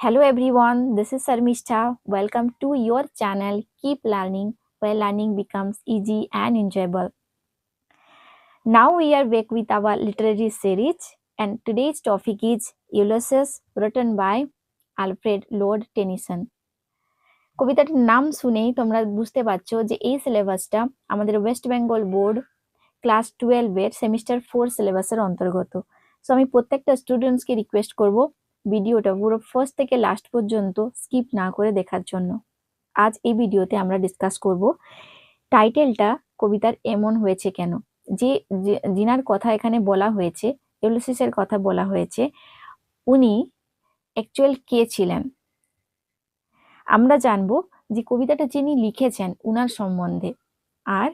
Hello everyone, this is Sarmishta. Welcome to your channel Keep Learning, where learning becomes easy and enjoyable. Now we are back with our literary series, and today's topic is Ulysses, written by Alfred Lord Tennyson. কবিতাটির নাম শুনেই তোমরা বুঝতে পারছো যে এই সিলেবাসটা আমাদের ওয়েস্ট বেঙ্গল বোর্ড ক্লাস 12 এর সেমিস্টার 4 সিলেবাসের অন্তর্গত। সো আমি প্রত্যেকটা স্টুডেন্টসকে রিকোয়েস্ট করব ভিডিওটা পুরো ফার্স্ট থেকে লাস্ট পর্যন্ত স্কিপ না করে দেখার জন্য। আজ এই ভিডিওতে আমরা ডিসকাস করব টাইটেলটা কবিতার এমন হয়েছে কেন, যে যিনার কথা এখানে বলা হয়েছে, ইউলিসিসের কথা বলা হয়েছে, উনি অ্যাকচুয়াল কে ছিলেন। আমরা জানবো যে কবিতাটা যিনি লিখেছেন উনার সম্বন্ধে, আর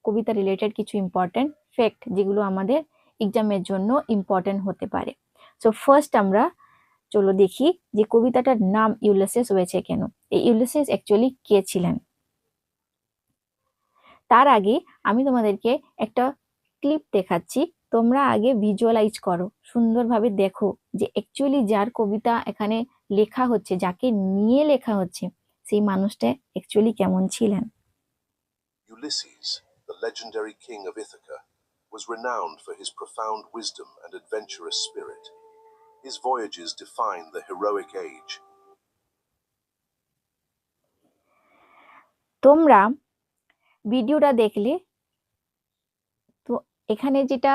কবিতা রিলেটেড কিছু ইম্পর্টেন্ট ফ্যাক্ট যেগুলো আমাদের এক্সামের জন্য ইম্পর্টেন্ট হতে পারে। সো ফার্স্ট আমরা চলো দেখি যে কবিতাটার নাম ইউলিসিস হয়েছে কেন, এই ইউলিসিস অ্যাকচুয়ালি কে ছিলেন। তার আগে আমি তোমাদেরকে একটা ক্লিপ দেখাচ্ছি, তোমরা আগে ভিজুয়ালাইজ করো, সুন্দরভাবে দেখো যে অ্যাকচুয়ালি যার কবিতা এখানে লেখা হচ্ছে, যাকে নিয়ে লেখা হচ্ছে, সেই মানুষটা অ্যাকচুয়ালি কেমন ছিলেন। Ulysses, the legendary king of Ithaca, was renowned for his profound wisdom and adventurous spirit. His voyages define the heroic age. তোমরা ভিডিওটা দেখলে তো এখানে যেটা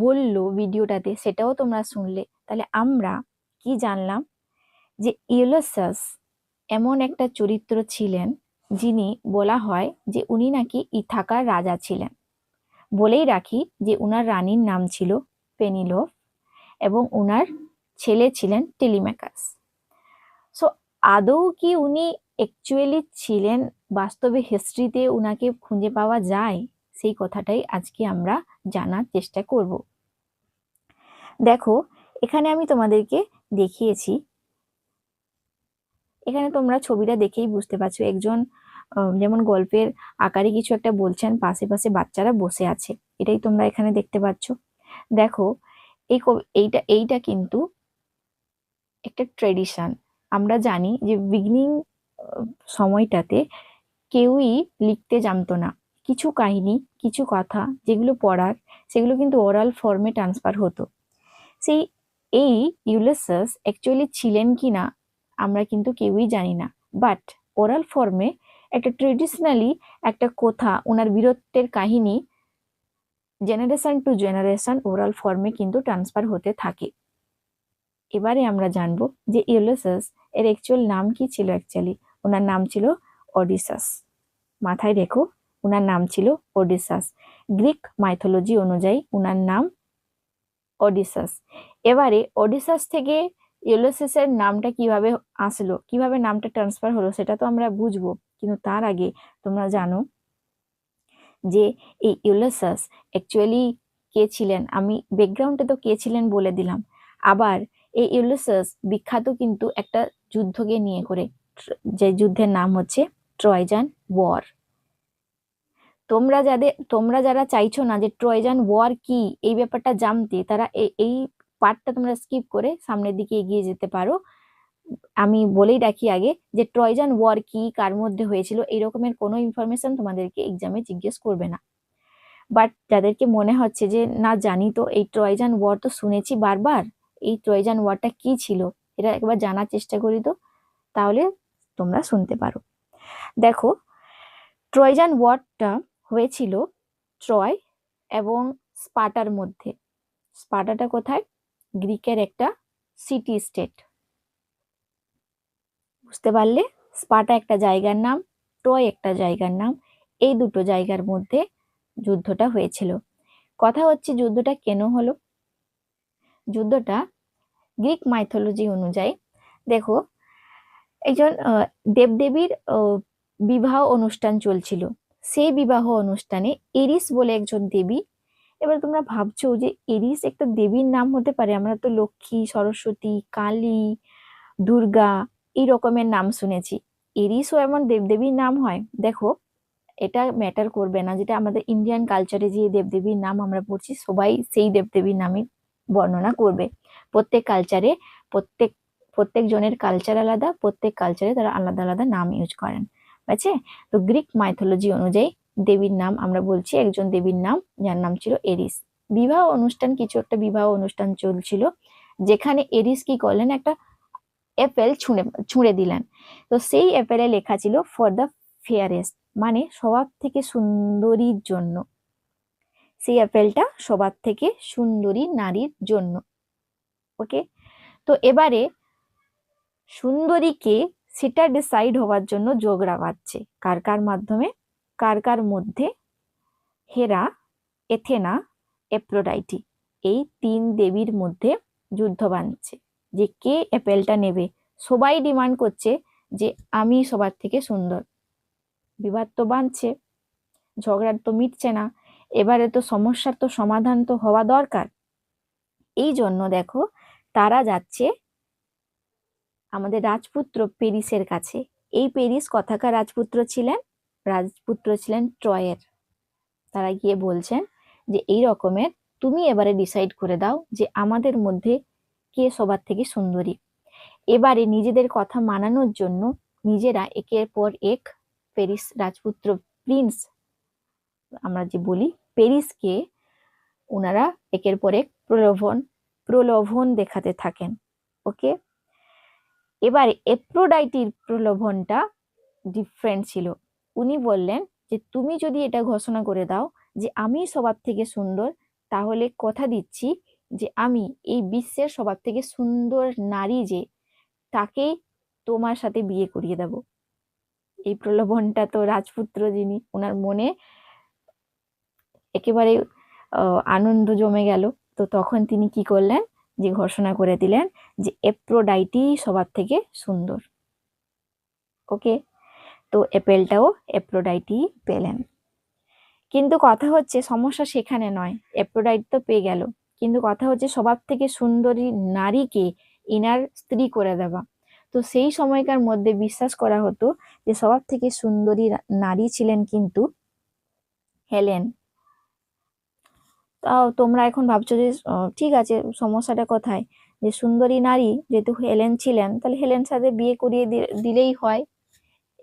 বললো ভিডিওটাতে সেটাও তোমরা শুনলে, তাহলে আমরা কি জানলাম যে ইউলিসিস এমন একটা চরিত্র ছিলেন যিনি বলা হয় যে উনি নাকি ইথাকার রাজা ছিলেন। বলেই রাখি যে উনার রানীর নাম ছিল পেনিলোপ এবং উনার ছেলে ছিলেন টেলিম্যাকাস। সো আদৌ কি উনি অ্যাকচুয়ালি ছিলেন, বাস্তবে হিস্ট্রিতে উনাকে খুঁজে পাওয়া যায়, সেই কথাটাই আজকে আমরা জানার চেষ্টা করব। দেখো এখানে আমি তোমাদেরকে দেখিয়েছি, এখানে তোমরা ছবিটা দেখেই বুঝতে পারছো একজন যেমন গল্পের আকারে কিছু একটা বলছেন, পাশে পাশে বাচ্চারা বসে আছে, এটাই তোমরা এখানে দেখতে পাচ্ছ। দেখো এইটা কিন্তু একটা ট্রেডিশন। আমরা জানি যে বিগিনিং সময়টাতে কেউই লিখতে জানতো না, কিছু কাহিনী কিছু কথা যেগুলো পড়ার সেগুলো কিন্তু ওরাল ফর্মে ট্রান্সফার হতো। এই ইউলিসিস অ্যাকচুয়ালি ছিলেন কি না আমরা কিন্তু কেউই জানি না, বাট ওরাল ফর্মে একটা ট্রেডিশনালি একটা কথা, ওনার বীরত্বের কাহিনী জেনারেশন টু জেনারেশন ওরাল ফর্মে কিন্তু ট্রান্সফার হতে থাকে। এবারে আমরা জানবো যে ইউলিসিস এর অ্যাকচুয়াল নাম কি ছিল। অ্যাকচুয়ালি ওনার নাম ছিল অডিসাস। মাথায় রেখো, ওনার নাম ছিল অডিসাস। গ্রিক মাইথোলজি অনুযায়ী ওনার নাম অডিসাস। এবারে অডিসাস থেকে ইউলিসিসের নামটা কিভাবে আসলো, কিভাবে নামটা ট্রান্সফার হলো সেটা তো আমরা বুঝবো, কিন্তু তার আগে তোমরা জানো যে এই ইউলিসিস অ্যাকচুয়ালি কে ছিলেন। আমি ব্যাকগ্রাউন্ডে তো কে ছিলেন বলে দিলাম, আবার এই ইউলিসিস বিখ্যাত কিন্তু একটা যুদ্ধকে নিয়ে করে, যে যুদ্ধের নাম হচ্ছে ট্রয়জান ওয়ার। তোমরা যারা চাইছো না যে ট্রয়জান ওয়ার কি এই ব্যাপারটা জানতে, তারা এই পার্টটা তোমরা স্কিপ করে সামনের দিকে এগিয়ে যেতে পারো। আমি বলেই রাখি আগে যে ট্রয়জান ওয়ার কি, কার মধ্যে হয়েছিল, এই রকমের কোনো ইনফরমেশন তোমাদেরকে এক্সামে জিজ্ঞেস করবে না। বাট যাদেরকে মনে হচ্ছে যে না জানি তো, এই ট্রয়জান ওয়ার তো শুনেছি বারবার, এই ট্রয়জান ওয়ারটা কি ছিল এটা একবার জানার চেষ্টা করি তো, তাহলে তোমরা শুনতে পারো। দেখো ট্রয়জান ওয়ারটা হয়েছিল ট্রয় এবং স্পার্টার মধ্যে। স্পার্টাটা কোথায়? গ্রিকের একটা সিটি স্টেট। বুঝতে পারলে, স্পার্টা একটা জায়গার নাম, ট্রয় একটা জায়গার নাম, এই দুটো জায়গার মধ্যে যুদ্ধটা হয়েছিল। কথা হচ্ছে যুদ্ধটা কেন হলো। যুদ্ধটা গ্রিক মাইথোলজি অনুযায়ী, দেখো একজন দেবদেবীর বিবাহ অনুষ্ঠান চলছিল, সেই বিবাহ অনুষ্ঠানে এরিস বলে একজন দেবী। এবার তোমরা ভাবছো যে এরিস একটা দেবীর নাম হতে পারে, আমরা তো লক্ষ্মী, সরস্বতী, কালী, দুর্গা এই রকমের নাম শুনেছি, এরিসও এমন দেবদেবীর নাম হয়? দেখো এটা ম্যাটার করবে না, যেটা আমাদের ইন্ডিয়ান কালচারে যে দেবদেবীর নাম আমরা পড়ছি সবাই সেই দেবদেবীর নামে বর্ণনা করবে। প্রত্যেক কালচারে প্রত্যেক প্রত্যেক জনের কালচার আলাদা, প্রত্যেক কালচারে তারা আলাদা আলাদা নাম ইউজ করেন। আছে, তো গ্রিক মাইথোলজি অনুযায়ী দেবীর নাম আমরা বলছি, একজন দেবীর নাম যার নাম ছিল এরিস। বিবাহ অনুষ্ঠান, কিছু একটা বিবাহ অনুষ্ঠান চলছিল, যেখানে এরিস কি করলেন, একটা অ্যাপেল ছুঁড়ে দিলেন। তো সেই অ্যাপেলে লেখা ছিল ফর দ্য ফেয়ারেস্ট, মানে সবার থেকে সুন্দরীর জন্য। সেই অ্যাপেলটা সবার থেকে সুন্দরী নারীর জন্য। ওকে, তো এবারে সুন্দরীকে সেটা ডিসাইড হওয়ার জন্য ঝগড়া বাঁধছে, কার কার মাধ্যমে, কার কার মধ্যে, হেরা, এথেনা, এপ্রোডাইটি, এই 3 দেবীর মধ্যে যুদ্ধ বাঁধছে যে কে অ্যাপেলটা নেবে। সবাই ডিমান্ড করছে যে আমি সবার থেকে সুন্দর। বিবাদ তো বাঁধছে, ঝগড়ার তো মিটছে না, এবারে তো সমস্যার তো সমাধান তো হওয়া দরকার। এই জন্য দেখো তারা যাচ্ছে আমাদের রাজপুত্র পেরিসের কাছে। এই পেরিস কথাকার রাজপুত্র ছিলেন ট্রয়ের। তারা গিয়ে বলছেন যে এই রকমের, তুমি এবারে ডিসাইড করে দাও যে আমাদের মধ্যে কে সবার থেকে সুন্দরী। এবারে নিজেদের কথা মানানোর জন্য নিজেরা একের পর এক পেরিস রাজপুত্র প্রিন্স আমরা যে বলি পেরিসকে ওনারা একের পর এক প্রলোভন দেখাতে থাকেন। ওকে, এবারে এপ্রোডাইটির প্রলোভনটা ডিফারেন্ট ছিল। উনি বললেন যে তুমি যদি এটা ঘোষণা করে দাও যে আমি সবার থেকে সুন্দর, তাহলে কথা দিচ্ছি যে আমি এই বিশ্বের সবার থেকে সুন্দর নারী যে, তাকেই তোমার সাথে বিয়ে করিয়ে দেব। এই প্রলোভনটা তো রাজপুত্র যিনি, ওনার মনে একেবারে আনন্দ জমে গেল। তো তখন তিনি কি করলেন, যে ঘোষণা করে দিলেন যে এপ্রোডাইটি সবার থেকে সুন্দর। ওকে, তো অ্যাপেলটাও এপ্রোডাইটি পেলেন। কিন্তু কথা হচ্ছে সমস্যা সেখানে নয়, এপ্রোডাইট তো পেয়ে গেল, কিন্তু কথা হচ্ছে সবার থেকে সুন্দরী নারীকে ইনার স্ত্রী করে দেওয়া। তো সেই সময়কার মধ্যে বিশ্বাস করা হতো যে সবার থেকে সুন্দরী নারী ছিলেন কিন্তু হেলেন। তাও তোমরা এখন ভাবছো যে ঠিক আছে, সমস্যাটা কোথায়, যে সুন্দরী নারী যেহেতু হেলেন ছিলেন, তাহলে হেলেন সাথে বিয়ে করিয়ে দিলেই হয়।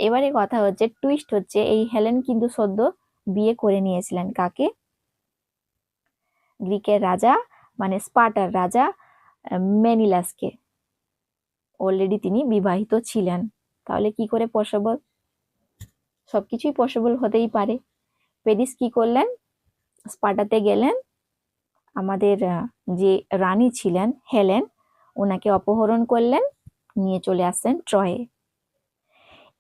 এবারে কথা হচ্ছে, টুইস্ট হচ্ছে, এই হেলেন কিন্তু সদ্য বিয়ে করে নিয়েছিলেন কাকে, গ্রিকের রাজা মানে স্পার্টার রাজা মেনিলাসকে। অলরেডি তিনি বিবাহিত ছিলেন। তাহলে কি করে পসিবল? সবকিছুই পসিবল হতেই পারে। পেরিস কি করলেন, স্পার্টাতে গেলেন, আমাদের যে রানী ছিলেন হেলেন, ওনাকে অপহরণ করলেন, নিয়ে চলে আসছেন ট্রয়ে।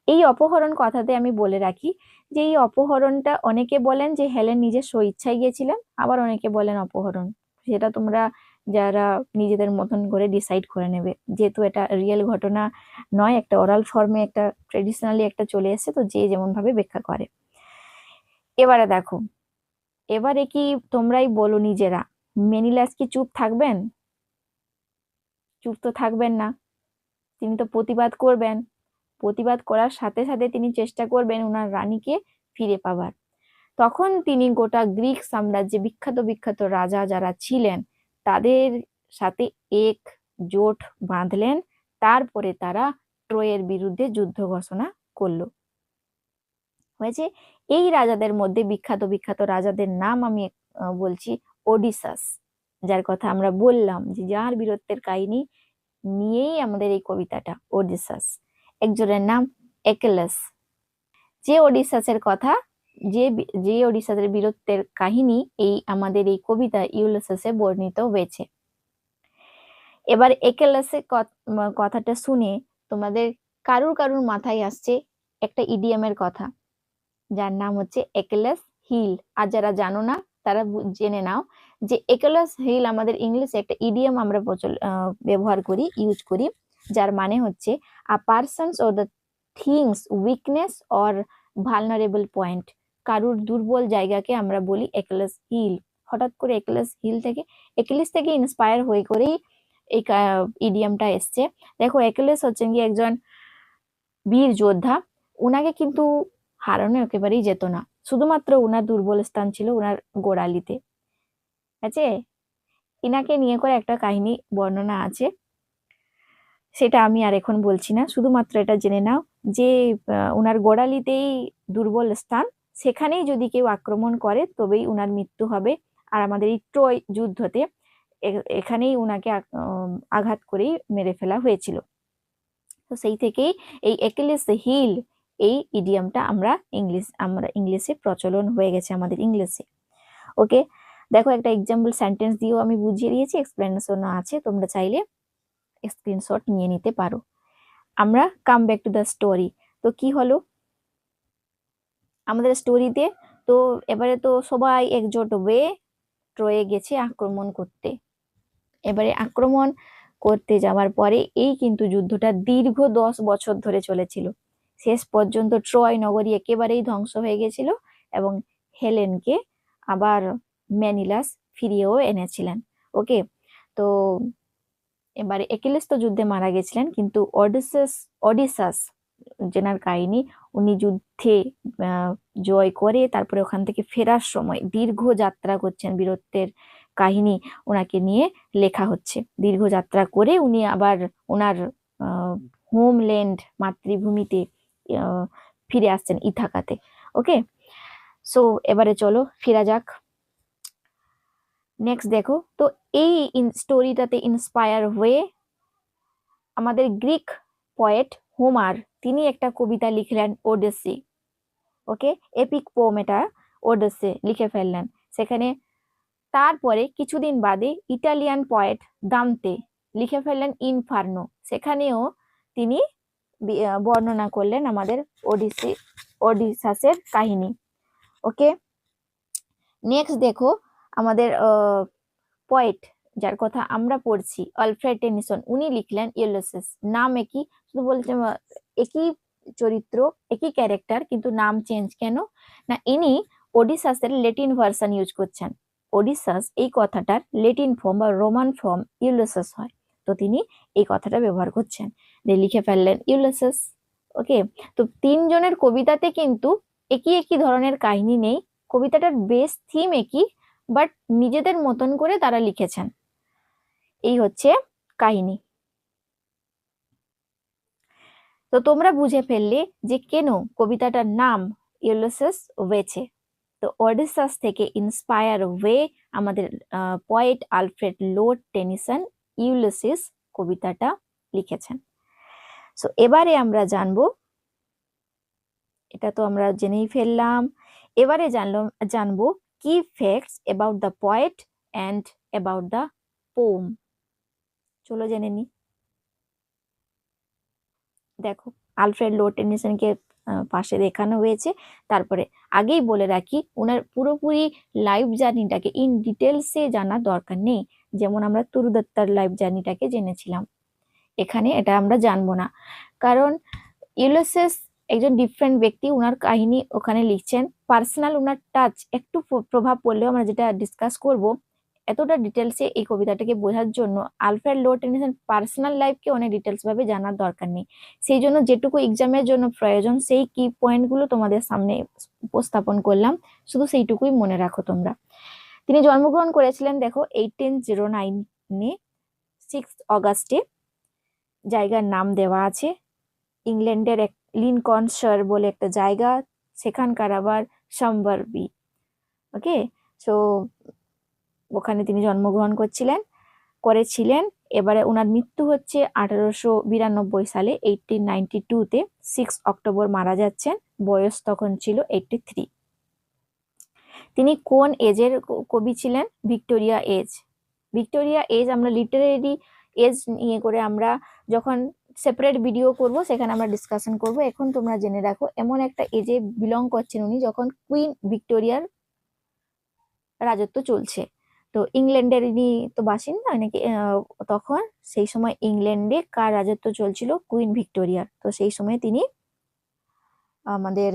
এই অপহরণ কথাতে আমি বলে রাখি যে এই অপহরণটা অনেকে বলেন যে হেলেন নিজের স্বইচ্ছায় গিয়েছিলেন, আবার অনেকে বলেন অপহরণ। সেটা তোমরা যারা নিজেদের মতন করে ডিসাইড করে নেবে, যেহেতু এটা রিয়েল ঘটনা নয়, একটা ওরাল ফর্মে একটা ট্রেডিশনালি একটা চলে এসেছে, তো যে যেমন ভাবে ব্যাখ্যা করে। এবারে দেখো, এবারে কি তোমরাই বলো নিজেরা, মেনিলাস কি চুপ থাকবেন? চুপ তো থাকবেন না, তিনি তো প্রতিবাদ করবেন। প্রতিবাদ করার সাথে সাথে তিনি চেষ্টা করবেন ওনার রানীকে ফিরে পাবার। তখন তিনি গোটা গ্রিক সাম্রাজ্যে বিখ্যাত বিখ্যাত রাজা যারা ছিলেন তাদের সাথে এক জোট বাঁধলেন। তারপরে তারা ট্রয়ের বিরুদ্ধে যুদ্ধ ঘোষণা করলো। হয়েছে, এই রাজাদের মধ্যে বিখ্যাত বিখ্যাত রাজাদের নাম আমি বলছি। ওডিসাস, যার কথা আমরা বললাম যে যার বীরত্বের কাহিনী নিয়েই আমাদের এই কবিতাটা, ওডিসাস। একজনের নাম একেলেস, যে ওডিসাসের কথা, যে ওডিসাসের বীরত্বের কাহিনী এই আমাদের এই কবিতা ইউলিসিসে বর্ণিত হয়েছে। এবার একেলেসের কথাটা শুনে তোমাদের কারুর কারুর মাথায় আসছে একটা ইডিয়ামের কথা, যার নাম হচ্ছে একেলেস হিল। আর যারা জানো না তারা জেনে নাও যে একেলেস হিল আমাদের ইংলিশে একটা ইডিয়াম আমরা ব্যবহার করি, ইউজ করি, যার মানে হচ্ছে a persons or the things weakness or vulnerable point. কারুর দুর্বল জায়গাকে আমরা বলি একেলেস হিল। হঠাৎ করে একেলেস থেকে ইন্সপায়ার হয়ে করেই এই ইডিয়ামটা এসছে। দেখো, একেলেস হচ্ছেন কি একজন বীর যোদ্ধা, উনাকে কিন্তু হারানো একেবারেই যেত না, শুধুমাত্র উনার দুর্বল স্থান ছিল উনার গোড়ালিতে। আছে, ইনাকে নিয়ে করে একটা কাহিনী বর্ণনা আছে, সেটা আমি আর এখন বলছি না, শুধুমাত্র এটা জেনে নাও যে ওনার গোড়ালিতেই দুর্বল স্থান, সেখানেই যদি কেউ আক্রমণ করে তবেই উনার মৃত্যু হবে। আর আমাদের এই ট্রয় যুদ্ধতে এখানেই উনাকে আঘাত করেই মেরে ফেলা হয়েছিল। তো সেই থেকেই এই একিলিস হিল, এই ইডিয়ামটা আমরা ইংলিশে প্রচলন হয়ে গেছে আমাদের ইংলিশে। ওকে, দেখো একটা এক্সাম্পল সেন্টেন্স দিয়েও আমি বুঝিয়ে দিয়েছি, এক্সপ্লেনেশন আছে, তোমরা চাইলে স্ক্রিনশট নিয়ে নিতে পারো। আমরা come back to the story. তো কি হলো আমাদের স্টোরিতে, তো এবারে তো সবাই একজোট হয়ে ট্রয়ে গেছে আক্রমণ করতে। এবারে আক্রমণ করতে যাওয়ার পরে এই কিন্তু যুদ্ধটা দীর্ঘ 10 বছর ধরে চলেছিল। শেষ পর্যন্ত ট্রয় নগরী একেবারেই ধ্বংস হয়ে গেছিল এবং হেলেনকে আবার ম্যানিলাস ফিরিয়েও এনেছিলেন। ওকে, তো এবারে একিলিস তো যুদ্ধে মারা গেছিলেন, কিন্তু অডিসাস যেনার কাহিনী, উনি যুদ্ধে জয় করে তারপরে ওখান থেকে ফেরার সময় দীর্ঘ যাত্রা করছেন, বীরত্বের কাহিনী ওনাকে নিয়ে লেখা হচ্ছে। দীর্ঘ যাত্রা করে উনি আবার ওনার হোমল্যান্ড মাতৃভূমিতে ফিরে আসছেন ইথাকাতে। ওকে, সো এবারে চলো ফেরা যাক। নেক্সট দেখো, তো এই স্টোরিটাতে ইন্সপায়ার হয়ে আমাদের গ্রিক পয়েট হোমার তিনি একটা কবিতা লিখলেন ওডেসি। ওকে, এপিক পোম, এটা ওডেসি লিখে ফেললেন সেখানে। তারপরে কিছুদিন বাদে ইটালিয়ান পয়েট দান্তে লিখে ফেললেন ইনফার্নো, সেখানেও তিনি বর্ণনা করলেন আমাদের ওডিসাসের কাহিনী। ওকে, নেক্সট দেখো আমাদের পয়েট যার কথা আমরা পড়ছি আলফ্রেড টেনিসন, উনি লিখলেন ইউলিসিস। নাম একই, শুধু বলতে একই চরিত্র, একই ক্যারেক্টার, কিন্তু নাম চেঞ্জ কেন না, ইনি ওডিসাসের লেটিন ভার্সন ইউজ করছেন। ওডিসাস এই কথাটার লেটিন ফর্ম বা রোমান ফর্ম ইউলিসিস হয়, তো তিনি এই কথাটা ব্যবহার করছেন, লিখে ফেললেন ইউলিসিস। ওকে, তো তিনজনের কবিতাতে কিন্তু একই একই ধরনের কাহিনী নেই, কবিতাটার বেস থিম একই, বাট নিজেদের মতন করে তারা লিখেছেন। এই হচ্ছে কাহিনী। তো তোমরা বুঝে ফেললে যে কেন কবিতাটার নাম ইউলিসিস হয়েছে। তো ওডিসাস থেকে ইন্সপায়ার হয়ে আমাদের poet Alfred Lord Tennyson Ulysses কবিতাটা লিখেছেন। সো এবারে আমরা জানবো, এটা তো আমরা জেনেই ফেললাম, এবারে জানবো কি facts about the poet and about the poem. চলো জেনে নি। দেখো, আলফ্রেড লর্ড টেনিসনকে পাশে দেখানো হয়েছে। তারপরে আগেই বলে রাখি, ওনার পুরোপুরি লাইফ জার্নিটাকে ইন ডিটেলসে জানার দরকার নেই। যেমন আমরা তুরু দত্তার লাইফ জার্নিটাকে জেনেছিলাম, এখানে এটা আমরা জানবো না, কারণ ইউলিসিস একজন ডিফারেন্ট ব্যক্তি, ওনার কাহিনী ওখানে লিখছেন, পার্সোনাল ওনার টাচ একটু প্রভাব পড়লেও আমরা যেটা ডিসকাস করব, এতটা ডিটেলসে এই কবিতাটাকে বোঝার জন্য আলফ্রেড লর্ড টেনিসন পার্সোনাল লাইফকে অনেক ডিটেলস ভাবে জানার দরকার নেই। সেই জন্য যেটুকু এক্সামের জন্য প্রয়োজন সেই কি পয়েন্টগুলো তোমাদের সামনে উপস্থাপন করলাম, শুধু সেইটুকুই মনে রাখো তোমরা। তিনি জন্মগ্রহণ করেছিলেন দেখো 1809-এ 6 অগাস্টে, জায়গার নাম দেওয়া আছে ইংল্যান্ডের এক লিনকনশায়ার বলে একটা জায়গা, সেখানকার আবার সামবারবি। ওকে, সো ওখানে তিনি জন্মগ্রহণ করেছিলেন। এবারে ওনার মৃত্যু হচ্ছে 1892 সালে, 1892-তে 6 অক্টোবর মারা যাচ্ছেন, বয়স তখন ছিল 83। তিনি কোন এজের কবি ছিলেন? Victoria age. ভিক্টোরিয়া এজ আমরা লিটারেরি এজ নিয়ে করে আমরা যখন সেপারেট ভিডিও করব সেখানে আমরা ডিসকাশন করব। এখন তোমরা জেনে রাখো এমন একটা এজে বিলং করছেন উনি যখন কুইন ভিক্টোরিয়ার রাজত্ব চলছে। তো ইংল্যান্ডের ইনি তো বাসিন্দা নাকি, তখন সেই সময় ইংল্যান্ডে কার রাজত্ব চলছিল? কুইন ভিক্টোরিয়ার। তো সেই সময় আমাদের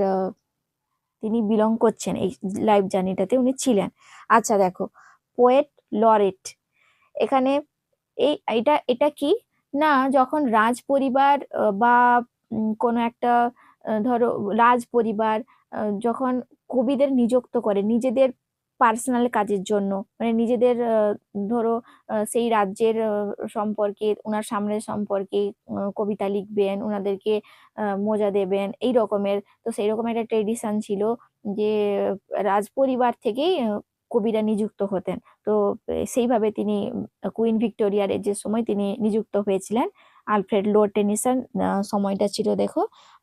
তিনি বিলং করছেন, এই লাইফ জার্নিটাতে উনি ছিলেন। আচ্ছা দেখো, পোয়েট লরেট, এখানে এটা কি না, যখন রাজ পরিবার বা কোনো একটা ধরো রাজ পরিবার যখন কবিদের নিযুক্ত করে নিজেদের পার্সোনাল কাজের জন্য, মানে নিজেদের ধরো সেই রাজ্যের সম্পর্কে, ওনার সামনের সম্পর্কে কবিতা লিখবেন, ওনাদেরকে মজা দেবেন, এই রকমের। তো সেই রকম একটা ট্রেডিশন ছিল যে রাজ পরিবার থেকেই কবিরা নিযুক্ত হতেন। তো সেইভাবে তিনি কুইন ভিক্টোরিয়ার যে সময় তিনি নিযুক্ত হয়েছিলেন। আলফ্রেড লর্ড টেনিসন সময়টা ছিল দেখো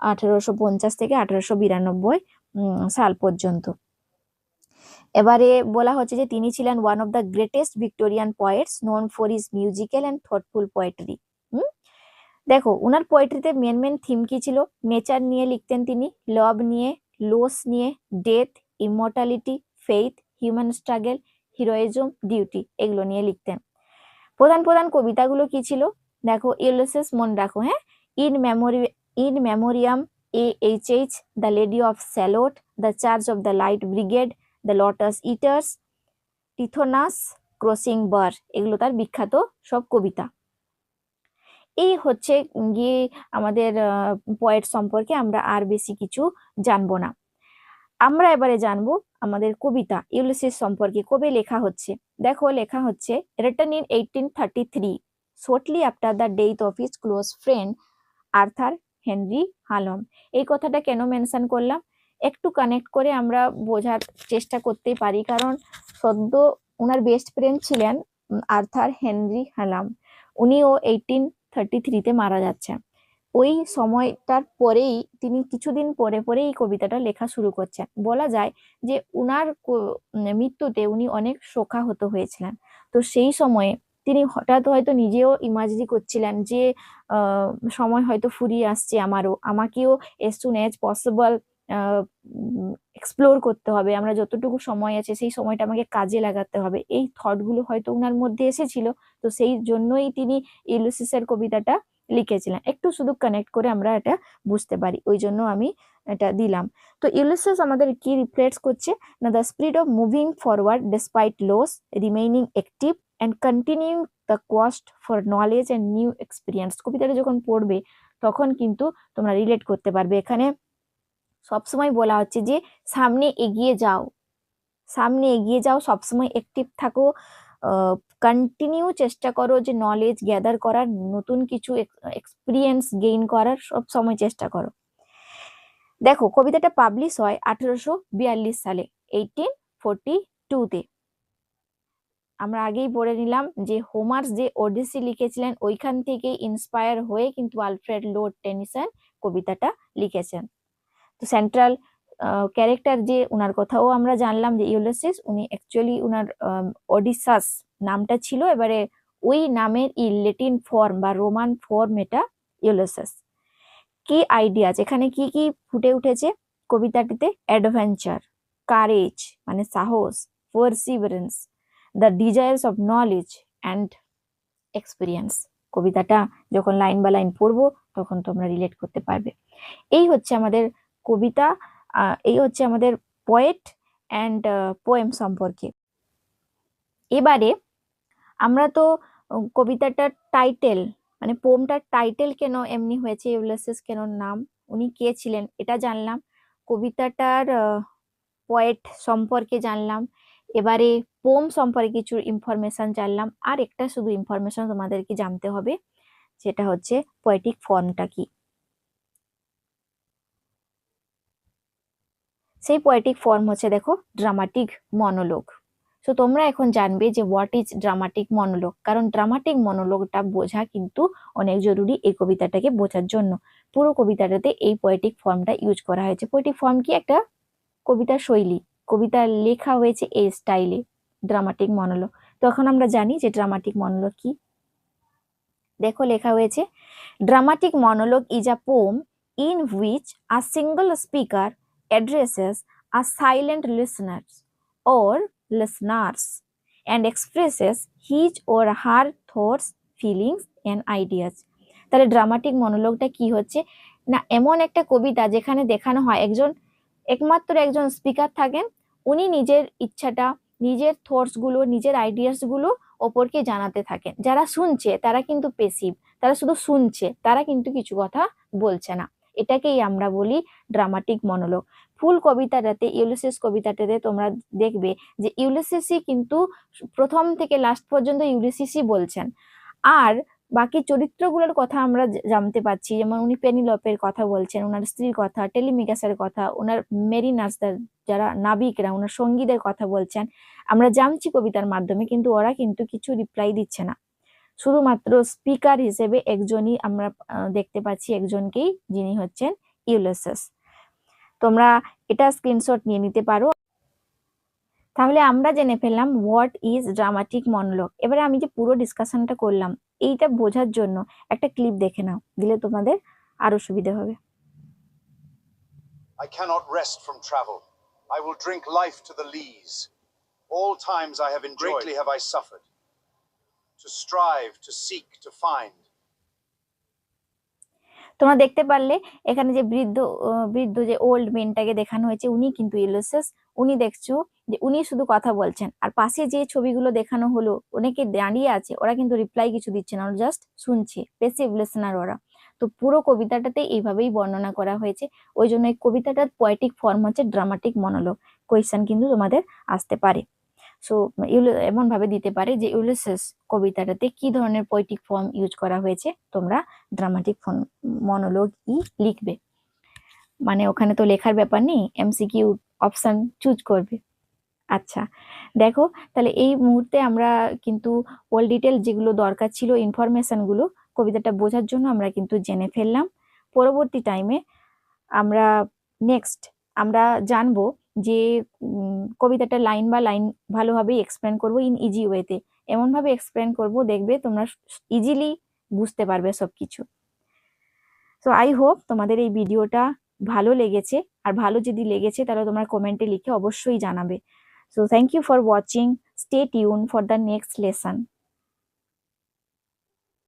1850 থেকে 1892 সাল পর্যন্ত। এবারে বলা হচ্ছে যে তিনি ছিলেন one of the greatest Victorian poets known for his musical and thoughtful poetry. দেখো উনার পোয়েট্রিতে মেন মেন থিম কি ছিল? নেচার নিয়ে লিখতেন তিনি, লাভ নিয়ে, লস নিয়ে, death, immortality, faith, human struggle, heroism, duty, এগুলো নিয়ে লিখতেন। প্রধান প্রধান কবিতাগুলো কি ছিল দেখো, ইউলিসিস মনে রাখো, হ্যাঁ, in memoriam, AHH, the lady of Shalott, the charge of the light brigade, the lotus eaters, Tithonus, crossing bar, এগুলো তার বিখ্যাত সব কবিতা। এই হচ্ছে গিয়ে আমাদের পয়েট সম্পর্কে, আমরা আর বেশি কিছু জানবো না। আমরা এবারে জানবো আমাদের কবিতা ইউলিসিস সম্পর্কে কবে লেখা হচ্ছে। দেখো লেখা হচ্ছে written in 1833 shortly after the death of his close friend Arthur Henry Hallam. এই কথাটা কেন মেনশন করলাম, একটু কানেক্ট করে আমরা বোঝার চেষ্টা করতে পারি, কারণ সদ্য ওনার বেস্ট ফ্রেন্ড ছিলেন আর্থার হেনরি হালাম, উনিও 1833-তে মারা যাচ্ছেন। ওই সময়টার পরেই তিনি কিছুদিন পরে পরে এই কবিতাটা লেখা শুরু করছেন। বলা যায় যে উনার মৃত্যুতে উনি অনেক শোকাহত হয়েছিলেন। তো সেই সময়ে তিনি হঠাৎ হয়তো নিজেও ইমাজিন করছিলেন যে সময় হয়তো ফুরিয়ে আসছে, আমাকেও as soon as possible explore করতে হবে, আমরা যতটুকু সময় আছে সেই সময়টা আমাকে কাজে লাগাতে হবে, এই থটগুলো হয়তো উনার মধ্যে এসেছিল। তো সেই জন্যই তিনি ইউলিসিসের কবিতাটা লিখেছিলেন। একটু শুধু কানেক্ট করে আমরা এটা বুঝতে পারি, ওই জন্য আমি এটা দিলাম। তো ইউলিসিস আমাদের কি রিফ্লেক্ট করছে না, the spirit of moving forward despite loss, remaining active and continuing the quest for knowledge and new experience. কবিতাটা যখন পড়বে তখন কিন্তু তোমরা রিলেট করতে পারবে। এখানে সবসময় বলা হচ্ছে যে সামনে এগিয়ে যাও, সামনে এগিয়ে যাও, সবসময় অ্যাক্টিভ থাকো, কন্টিনিউ চেষ্টা করো যে নলেজ গ্যাদার করার, নতুন কিছু এক্সপিরিয়েন্স গেইন করার সব সময় চেষ্টা করো। দেখো কবিতাটা পাবলিশ হয় 1842 সালে, 1842-তে। আমরা আগেই পড়ে নিলাম যে হোমার্স যে ওডিসি লিখেছিলেন ওইখান থেকে ইন্সপায়ার হয়ে কিন্তু আলফ্রেড লর্ড টেনিসন কবিতাটা লিখেছেন। তো সেন্ট্রাল ক্যারেক্টার যে উনার কথাও আমরা জানলাম যে ইউলিসিস, উনি অ্যাকচুয়ালি উনার ওডিসাস নামটা ছিল, এবারে ওই নামের ল্যাটিন ফর্ম বা রোমান ফর্ম এটা ইউলিসিস। কি আইডিয়াস এখানে কি কি ফুটে উঠেছে কবিতাটিতে? অ্যাডভেঞ্চার, কারেজ মানে সাহস, Perseverance, the desires of knowledge and experience. কবিতাটা যখন লাইন বা লাইন পড়বো তখন তোমরা রিলেট করতে পারবে। এই হচ্ছে আমাদের কবিতা, এই হচ্ছে আমাদের পোয়েট অ্যান্ড পোয়েম সম্পর্কে। এবারে আমরা তো কবিতাটার টাইটেল মানে পোমটার টাইটেল কেন এমনি হয়েছে, ইউলিসিস কেন নাম, উনি কে ছিলেন এটা জানলাম, কবিতাটার পোয়েট সম্পর্কে জানলাম, এবারে পোম সম্পর্কে কিছু ইনফরমেশন জানলাম। আর একটা শুধু ইনফরমেশন তোমাদেরকে জানতে হবে, সেটা হচ্ছে পোয়েটিক ফর্মটা কি। সেই পোয়েটিক ফর্ম হচ্ছে দেখো ড্রামাটিক মনোলগ। তো তোমরা এখন জানবে যে হোয়াট ইজ ড্রামাটিক মনোলগ, কারণ ড্রামাটিক মনোলগটা বোঝা কিন্তু অনেক জরুরি এই কবিতাটাকে বোঝার জন্য। পুরো কবিতাটাতে এই পোয়েটিক ফর্মটা ইউজ করা হয়েছে। পোয়েটিক ফর্ম কি? একটা কবিতার শৈলী, কবিতা লেখা হয়েছে এই স্টাইলে, ড্রামাটিক মনোলগ। তো এখন আমরা জানি যে ড্রামাটিক মনোলগ কি। দেখো লেখা হয়েছে, dramatic monologue is a poem in which a single speaker addresses a silent listeners and expresses his or her thoughts, feelings and ideas. তাহলে ড্রামাটিক মনোলগটা কি হচ্ছে না, এমন একটা কবিতা যেখানে দেখানো হয় একমাত্র একজন স্পিকার থাকেন, উনি নিজের ইচ্ছাটা, নিজের থটস গুলো, নিজের আইডিয়াস গুলো অপরকে জানাতে থাকেন। যারা শুনছে তারা কিন্তু পেসিভ, তারা শুধু শুনছে, তারা কিন্তু কিছু কথা বলছে না। এটাকেই আমরা বলি ড্রামাটিক মনোলগ। ফুল কবিতাটাতে, ইউলিসিস কবিতাটাতে তোমরা দেখবে যে ইউলিসিসই কিন্তু প্রথম থেকে লাস্ট পর্যন্ত ইউলিসিসই বলছেন, আর বাকি চরিত্রগুলোর কথা আমরা জানতে পাচ্ছি। যেমন উনি পেনিলপের কথা বলছেন, ওনার স্ত্রীর কথা, টেলিমিকাসের কথা, ওনার মেরিনার্সদের যারা নাবিকরা, ওনার সঙ্গীদের কথা বলছেন, আমরা জানছি কবিতার মাধ্যমে, কিন্তু ওরা কিন্তু কিছু রিপ্লাই দিচ্ছে না। শুধুমাত্র স্পিকার হিসেবে একজনই আমরা দেখতে পাচ্ছি, একজনকেই, যিনি হচ্ছেন ইউলিসিস। তোমরা এটা স্ক্রিনশট নিয়ে নিতে পারো। তাহলে আমরা জেনে ফেললাম হোয়াট ইজ ড্রামাটিক মনোলগ। এবারে আমি যে পুরো ডিসকাশনটা করলাম, এইটা বোঝার জন্য একটা ক্লিপ দেখে নাও, দিলে তোমাদের আরো সুবিধা হবে। I cannot rest from travel. I will drink life to the lees. All times I have enjoyed, greatly have I suffered. To strive, to seek, to find. তোমরা দেখতে পারলে এখানে যে বৃদ্ধ যে ওল্ড মেনটাকে দেখানো হয়েছে, উনি কিন্তু ইউলিসিস। উনি দেখছো যে উনি শুধু কথা বলছেন, আর পাশে যে ছবিগুলো দেখানো হলো, অনেকে দাঁড়িয়ে আছে, ওরা কিন্তু রিপ্লাই কিছু দিচ্ছে না, ওরা জাস্ট শুনছে, প্যাসিভ লিসনার ওরা। তো পুরো কবিতাটাতে এইভাবেই বর্ণনা করা হয়েছে। ওই জন্য এই কবিতাটার পোয়েটিক ফর্ম হচ্ছে ড্রামাটিক মনোলগ। কোয়েশ্চেন কিন্তু তোমাদের আসতে পারে। সো এমন ভাবে দিতে পারে যে ইউলিসিস কবিতাটাতে কি ধরনের পোয়েটিক ফর্ম ইউজ করা হয়েছে, তোমরা ড্রামাটিক মনোলগ ই লিখবে। মানে ওখানে তো লেখার ব্যাপার নেই, এমসিকিউ অপশন চুজ করবে। আচ্ছা দেখো, তাহলে এই মুহূর্তে আমরা কিন্তু অল ডিটেল যেগুলো দরকার ছিল, ইনফরমেশন গুলো কবিতাটা বোঝার জন্য আমরা কিন্তু জেনে ফেললাম। পরবর্তী টাইমে আমরা আমরা জানবো যে কবিতাটা লাইন বা লাইন ভালোভাবে এক্সপ্লেন করব ইন ইজি ওয়েতে। এমন ভাবে এক্সপ্লেন করব, দেখবে তোমরা ইজিলি বুঝতে পারবে সবকিছু। সো আই হোপ তোমাদের এই ভিডিওটা ভালো লেগেছে, আর ভালো যদি লেগেছে তাহলে তোমরা কমেন্টে লিখে অবশ্যই জানাবে। So thank you for watching, stay tune for the next lesson.